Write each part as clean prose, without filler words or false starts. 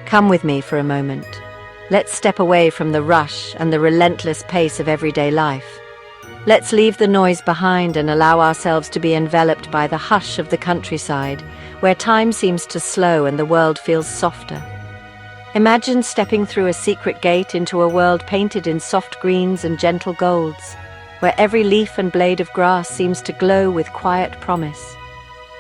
Come with me for a moment. Let's step away from the rush and the relentless pace of everyday life. Let's leave the noise behind and allow ourselves to be enveloped by the hush of the countryside, where time seems to slow and the world feels softer. Imagine stepping through a secret gate into a world painted in soft greens and gentle golds, where every leaf and blade of grass seems to glow with quiet promise.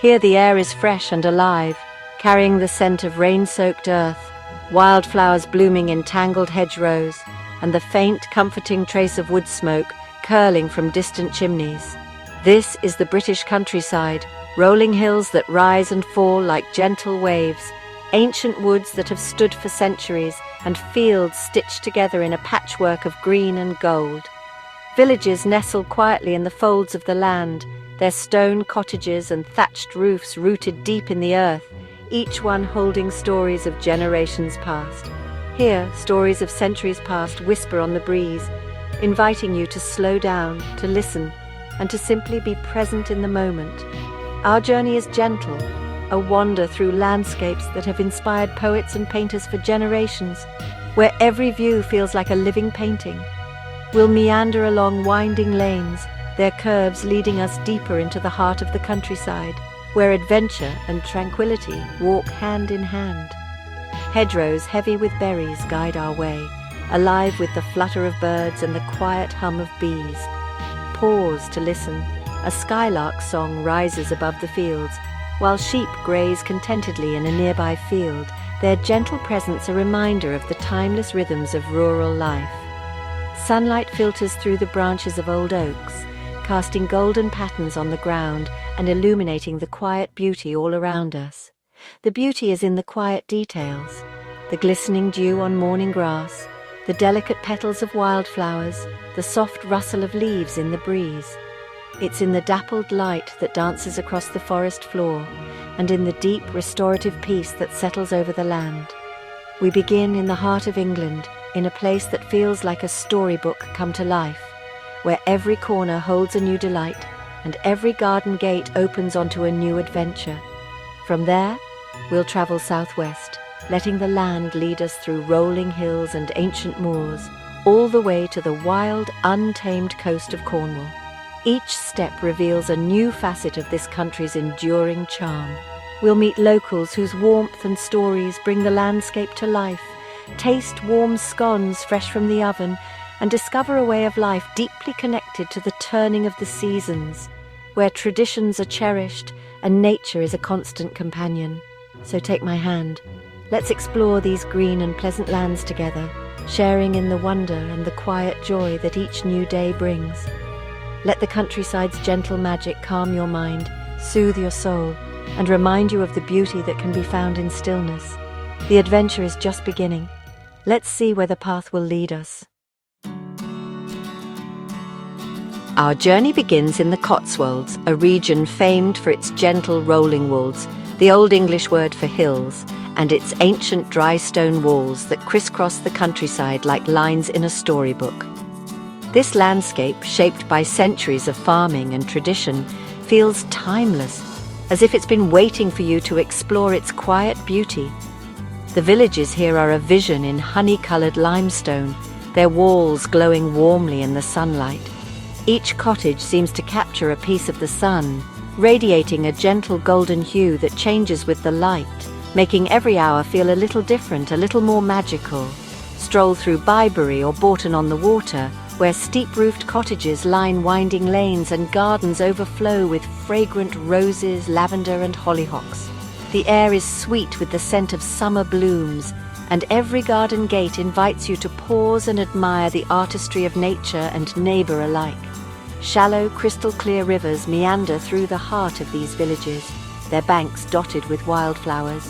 Here the air is fresh and alive, carrying the scent of rain-soaked earth, wildflowers blooming in tangled hedgerows, and the faint, comforting trace of wood smoke curling from distant chimneys. This is the British countryside, rolling hills that rise and fall like gentle waves, ancient woods that have stood for centuries, and fields stitched together in a patchwork of green and gold. Villages nestle quietly in the folds of the land, their stone cottages and thatched roofs rooted deep in the earth, each one holding stories of generations past. Here, stories of centuries past whisper on the breeze, inviting you to slow down, to listen, and to simply be present in the moment. Our journey is gentle, a wander through landscapes that have inspired poets and painters for generations, where every view feels like a living painting. We'll meander along winding lanes, their curves leading us deeper into the heart of the countryside, where adventure and tranquility walk hand in hand. Hedgerows heavy with berries guide our way, alive with the flutter of birds and the quiet hum of bees. Pause to listen. A skylark's song rises above the fields, while sheep graze contentedly in a nearby field, their gentle presence a reminder of the timeless rhythms of rural life. Sunlight filters through the branches of old oaks, casting golden patterns on the ground and illuminating the quiet beauty all around us. The beauty is in the quiet details, the glistening dew on morning grass, the delicate petals of wildflowers, the soft rustle of leaves in the breeze. It's in the dappled light that dances across the forest floor, and in the deep restorative peace that settles over the land. We begin in the heart of England, in a place that feels like a storybook come to life, where every corner holds a new delight, and every garden gate opens onto a new adventure. From there, we'll travel southwest, letting the land lead us through rolling hills and ancient moors, all the way to the wild, untamed coast of Cornwall. Each step reveals a new facet of this country's enduring charm. We'll meet locals whose warmth and stories bring the landscape to life, taste warm scones fresh from the oven, and discover a way of life deeply connected to the turning of the seasons, where traditions are cherished and nature is a constant companion. So take my hand. Let's explore these green and pleasant lands together, sharing in the wonder and the quiet joy that each new day brings. Let the countryside's gentle magic calm your mind, soothe your soul, and remind you of the beauty that can be found in stillness. The adventure is just beginning. Let's see where the path will lead us. Our journey begins in the Cotswolds, a region famed for its gentle rolling wolds, the Old English word for hills, and its ancient dry stone walls that crisscross the countryside like lines in a storybook. This landscape, shaped by centuries of farming and tradition, feels timeless, as if it's been waiting for you to explore its quiet beauty. The villages here are a vision in honey-coloured limestone, their walls glowing warmly in the sunlight. Each cottage seems to capture a piece of the sun, radiating a gentle golden hue that changes with the light, making every hour feel a little different, a little more magical. Stroll through Byberry or Bourton-on-the-Water, where steep-roofed cottages line winding lanes and gardens overflow with fragrant roses, lavender and hollyhocks. The air is sweet with the scent of summer blooms, and every garden gate invites you to pause and admire the artistry of nature and neighbour alike. Shallow, crystal-clear rivers meander through the heart of these villages, their banks dotted with wildflowers.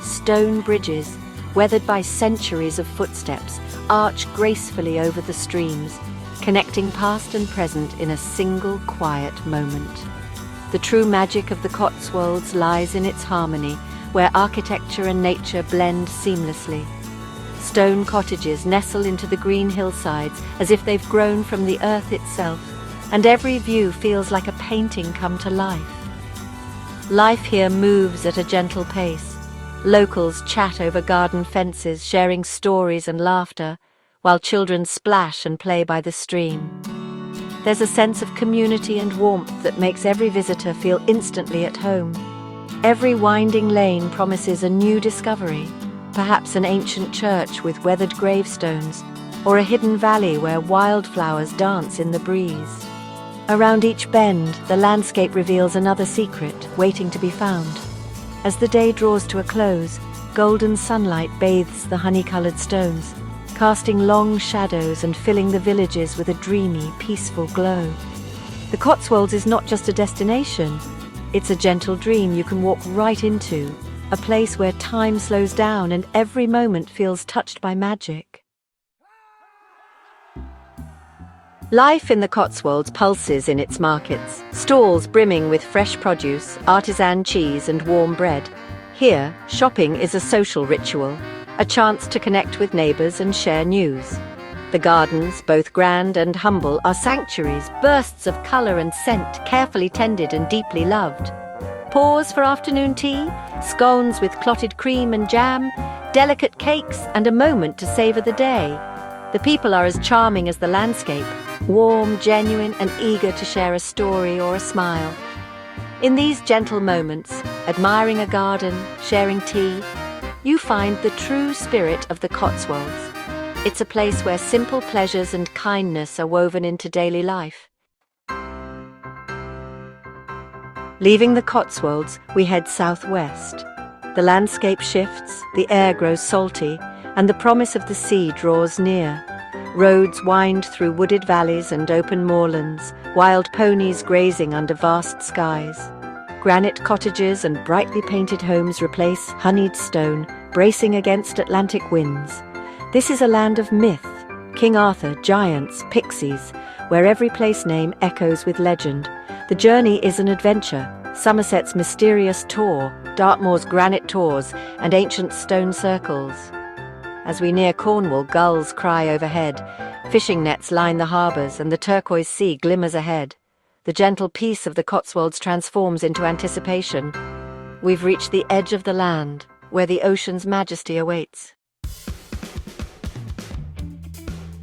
Stone bridges, weathered by centuries of footsteps, arch gracefully over the streams, connecting past and present in a single quiet moment. The true magic of the Cotswolds lies in its harmony, where architecture and nature blend seamlessly. Stone cottages nestle into the green hillsides as if they've grown from the earth itself, and every view feels like a painting come to life. Life here moves at a gentle pace. Locals chat over garden fences, sharing stories and laughter, while children splash and play by the stream. There's a sense of community and warmth that makes every visitor feel instantly at home. Every winding lane promises a new discovery, perhaps an ancient church with weathered gravestones, or a hidden valley where wildflowers dance in the breeze. Around each bend, the landscape reveals another secret waiting to be found. As the day draws to a close, golden sunlight bathes the honey-colored stones, casting long shadows and filling the villages with a dreamy, peaceful glow. The Cotswolds is not just a destination, it's a gentle dream you can walk right into, a place where time slows down and every moment feels touched by magic. Life in the Cotswolds pulses in its markets, stalls brimming with fresh produce, artisan cheese and warm bread. Here, shopping is a social ritual, a chance to connect with neighbours and share news. The gardens, both grand and humble, are sanctuaries, bursts of colour and scent, carefully tended and deeply loved. Pause for afternoon tea, scones with clotted cream and jam, delicate cakes and a moment to savour the day. The people are as charming as the landscape, warm, genuine and eager to share a story or a smile. In these gentle moments, admiring a garden, sharing tea, you find the true spirit of the Cotswolds. It's a place where simple pleasures and kindness are woven into daily life. Leaving the Cotswolds, we head southwest. The landscape shifts, the air grows salty, and the promise of the sea draws near. Roads wind through wooded valleys and open moorlands, wild ponies grazing under vast skies. Granite cottages and brightly painted homes replace honeyed stone, bracing against Atlantic winds. This is a land of myth, King Arthur, giants, pixies, where every place name echoes with legend. The journey is an adventure, Somerset's mysterious tor, Dartmoor's granite tors, and ancient stone circles. As we near Cornwall, gulls cry overhead, fishing nets line the harbours, and the turquoise sea glimmers ahead. The gentle peace of the Cotswolds transforms into anticipation. We've reached the edge of the land, where the ocean's majesty awaits.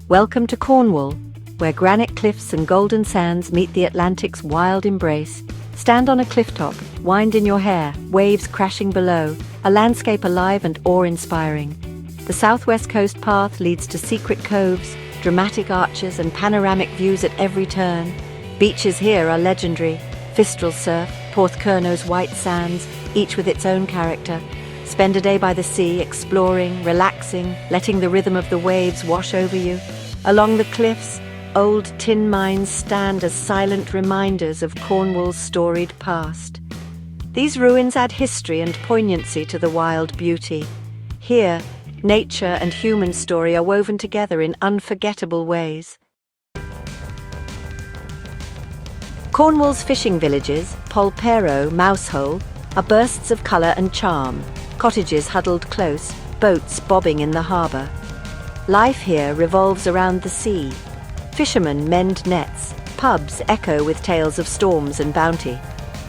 Welcome to Cornwall, where granite cliffs and golden sands meet the Atlantic's wild embrace. Stand on a cliff top, wind in your hair, waves crashing below, a landscape alive and awe-inspiring. The southwest coast path leads to secret coves, dramatic arches and panoramic views at every turn. Beaches here are legendary, Fistral surf, Porthcurno's white sands, each with its own character. Spend a day by the sea, exploring, relaxing, letting the rhythm of the waves wash over you. Along the cliffs, old tin mines stand as silent reminders of Cornwall's storied past. These ruins add history and poignancy to the wild beauty. Here, nature and human story are woven together in unforgettable ways. Cornwall's fishing villages, Polperro, Mousehole, are bursts of colour and charm, cottages huddled close, boats bobbing in the harbour. Life here revolves around the sea. Fishermen mend nets, pubs echo with tales of storms and bounty.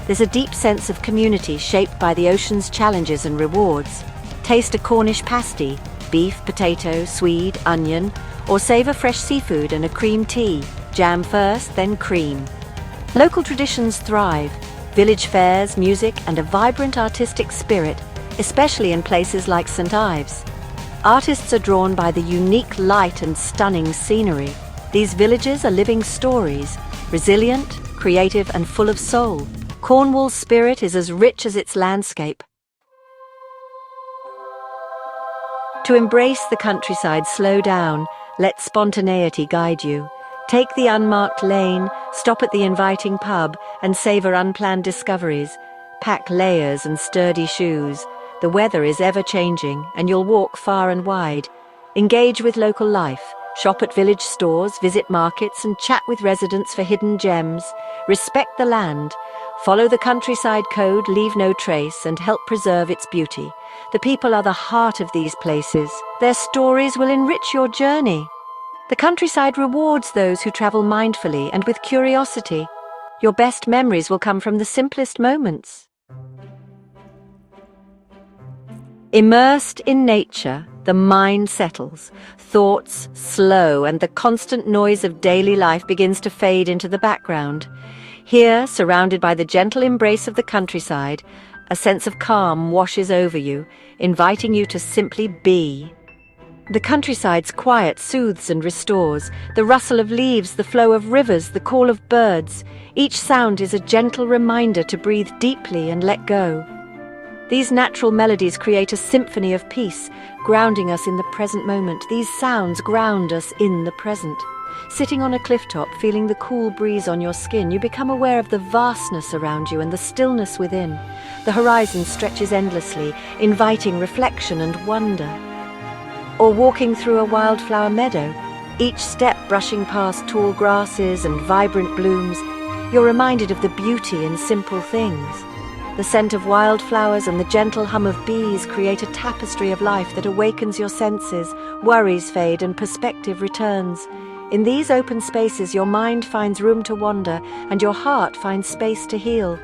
There's a deep sense of community shaped by the ocean's challenges and rewards. Taste a Cornish pasty, beef, potato, swede, onion, or savour fresh seafood and a cream tea, jam first, then cream. Local traditions thrive, village fairs, music, and a vibrant artistic spirit, especially in places like St Ives. Artists are drawn by the unique light and stunning scenery. These villages are living stories, resilient, creative, and full of soul. Cornwall's spirit is as rich as its landscape. To embrace the countryside, slow down, let spontaneity guide you. Take the unmarked lane, stop at the inviting pub, and savour unplanned discoveries. Pack layers and sturdy shoes. The weather is ever-changing, and you'll walk far and wide. Engage with local life. Shop at village stores, visit markets, and chat with residents for hidden gems. Respect the land. Follow the countryside code, leave no trace, and help preserve its beauty. The people are the heart of these places. Their stories will enrich your journey. The countryside rewards those who travel mindfully and with curiosity. Your best memories will come from the simplest moments. Immersed in nature, the mind settles, thoughts slow, and the constant noise of daily life begins to fade into the background. Here, surrounded by the gentle embrace of the countryside, a sense of calm washes over you, inviting you to simply be. The countryside's quiet soothes and restores, the rustle of leaves, the flow of rivers, the call of birds. Each sound is a gentle reminder to breathe deeply and let go. These natural melodies create a symphony of peace, grounding us in the present moment. These sounds ground us in the present. Sitting on a cliff top, feeling the cool breeze on your skin, you become aware of the vastness around you and the stillness within. The horizon stretches endlessly, inviting reflection and wonder. Or walking through a wildflower meadow, each step brushing past tall grasses and vibrant blooms, you're reminded of the beauty in simple things. The scent of wildflowers and the gentle hum of bees create a tapestry of life that awakens your senses, worries fade and perspective returns. In these open spaces, your mind finds room to wander and your heart finds space to heal.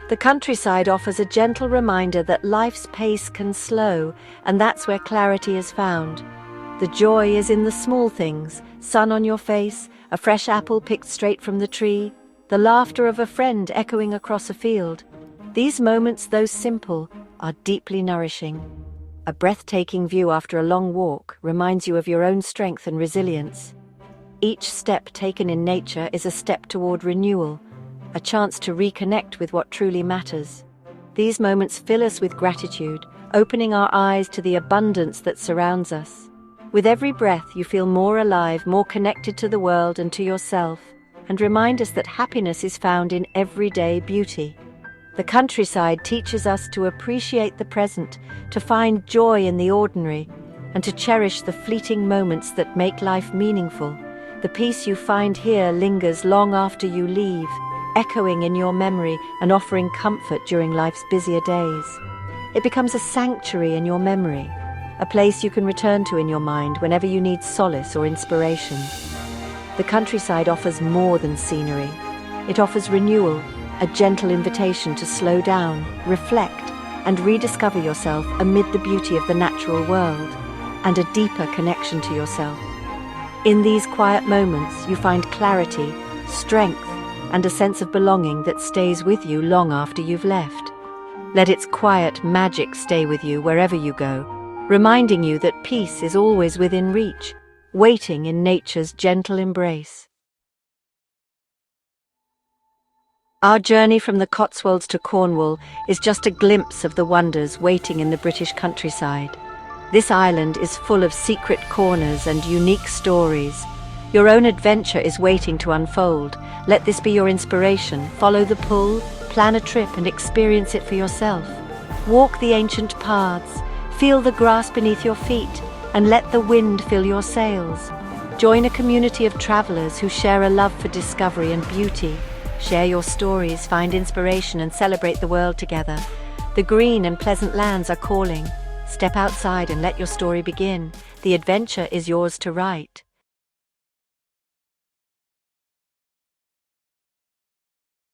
The countryside offers a gentle reminder that life's pace can slow, and that's where clarity is found. The joy is in the small things: sun on your face, a fresh apple picked straight from the tree, the laughter of a friend echoing across a field. These moments, though simple, are deeply nourishing. A breathtaking view after a long walk reminds you of your own strength and resilience. Each step taken in nature is a step toward renewal, a chance to reconnect with what truly matters. These moments fill us with gratitude, opening our eyes to the abundance that surrounds us. With every breath, you feel more alive, more connected to the world and to yourself, and remind us that happiness is found in everyday beauty. The countryside teaches us to appreciate the present, to find joy in the ordinary, and to cherish the fleeting moments that make life meaningful. The peace you find here lingers long after you leave, echoing in your memory and offering comfort during life's busier days. It becomes a sanctuary in your memory, a place you can return to in your mind whenever you need solace or inspiration. The countryside offers more than scenery. It offers renewal, a gentle invitation to slow down, reflect, and rediscover yourself amid the beauty of the natural world, and a deeper connection to yourself. In these quiet moments, you find clarity, strength, and a sense of belonging that stays with you long after you've left. Let its quiet magic stay with you wherever you go, reminding you that peace is always within reach, waiting in nature's gentle embrace. Our journey from the Cotswolds to Cornwall is just a glimpse of the wonders waiting in the British countryside. This island is full of secret corners and unique stories. Your own adventure is waiting to unfold. Let this be your inspiration. Follow the pull, plan a trip and experience it for yourself. Walk the ancient paths, feel the grass beneath your feet, and let the wind fill your sails. Join a community of travelers who share a love for discovery and beauty. Share your stories, find inspiration, and celebrate the world together. The green and pleasant lands are calling. Step outside and let your story begin. The adventure is yours to write.